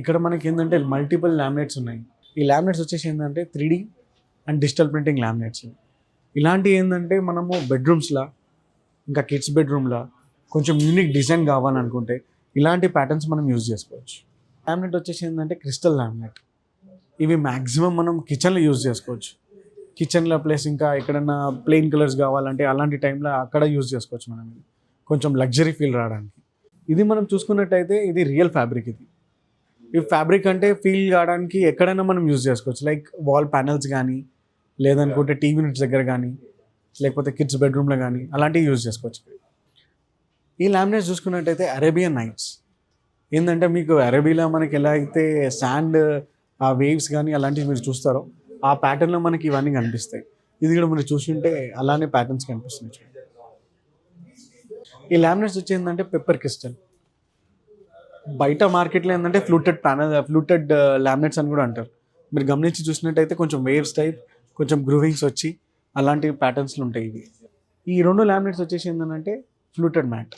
ఇక్కడ మనకి ఏంటంటే మల్టిపుల్ లామినేట్స్ ఉన్నాయి. ఈ లామినేట్స్ వచ్చేసి ఏంటంటే 3D and digital printing laminates. ఇలాంటివి ఏంటంటే మనము బెడ్రూమ్స్లో, ఇంకా కిడ్స్ బెడ్రూమ్లో కొంచెం యూనిక్ డిజైన్ కావాలనుకుంటే ఇలాంటి ప్యాటర్న్స్ మనం యూజ్ చేసుకోవచ్చు. లామినేట్ వచ్చేసి ఏంటంటే క్రిస్టల్ లామినేట్. ఇవి మ్యాక్సిమం మనం కిచెన్లో యూజ్ చేసుకోవచ్చు. కిచెన్లో ప్లస్ ఇంకా ఎక్కడన్నా ప్లెయిన్ కలర్స్ కావాలంటే అలాంటి టైంలో అక్కడ యూజ్ చేసుకోవచ్చు మనం. ఇది కొంచెం లగ్జరీ ఫీల్ రావడానికి. ఇది మనం చూసుకున్నట్టయితే ఇది రియల్ ఫ్యాబ్రిక్. ఈ ఫ్యాబ్రిక్ అంటే ఫీల్ కావడానికి ఎక్కడైనా మనం యూజ్ చేసుకోవచ్చు. లైక్ వాల్ ప్యానల్స్ కానీ, లేదనుకుంటే టీవీ యూనిట్స్ దగ్గర కానీ, లేకపోతే కిడ్స్ బెడ్రూమ్లో కానీ అలాంటివి యూజ్ చేసుకోవచ్చు. ఈ లామినేట్స్ చూసుకున్నట్టయితే అరేబియన్ నైట్స్. ఏంటంటే మీకు అరేబియాలో మనకి ఎలా అయితే శాండ్, ఆ వేవ్స్ కానీ అలాంటివి మీరు చూస్తారో ఆ ప్యాటర్న్లో మనకి ఇవన్నీ కనిపిస్తాయి. ఇది కూడా మీరు చూసుంటే అలానే ప్యాటర్న్స్ కనిపిస్తున్నాయి. ఈ లామినేట్స్ వచ్చి ఏంటంటే పెప్పర్ క్రిస్టల్. బయట మార్కెట్లో ఏంటంటే ఫ్లూటెడ్ లామినేట్స్ అని కూడా అంటారు. మీరు గమనించి చూసినట్టయితే కొంచెం వేవ్స్ టైప్, కొంచెం గ్రూవింగ్స్ వచ్చి అలాంటి ప్యాటర్న్స్లు ఉంటాయి ఇవి. ఈ రెండు లామినేట్స్ వచ్చేసి ఏంటంటే ఫ్లూటెడ్ మ్యాట్.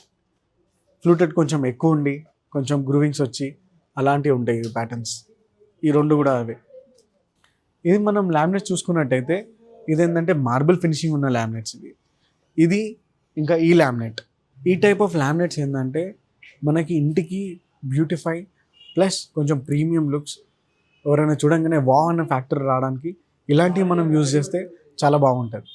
ఫ్లూటెడ్ కొంచెం ఎక్కువ ఉండి కొంచెం గ్రూవింగ్స్ వచ్చి అలాంటివి ఉంటాయి ఈ ప్యాటర్న్స్. ఈ రెండు కూడా అవే. ఇది మనం లామినేట్స్ చూసుకున్నట్టయితే ఇదేంటంటే మార్బుల్ ఫినిషింగ్ ఉన్న లామినేట్స్ ఇది ఇంకా ఈ లామినేట్. ఈ టైప్ ఆఫ్ లామినేట్స్ ఏంటంటే మనకి ఇంటికి బ్యూటిఫై ప్లస్ కొంచెం ప్రీమియం లుక్స్, ఎవరైనా చూడంగానే వావ్ అన్న ఫ్యాక్టర్ రావడానికి ఇలాంటివి మనం యూజ్ చేస్తే చాలా బాగుంటుంది.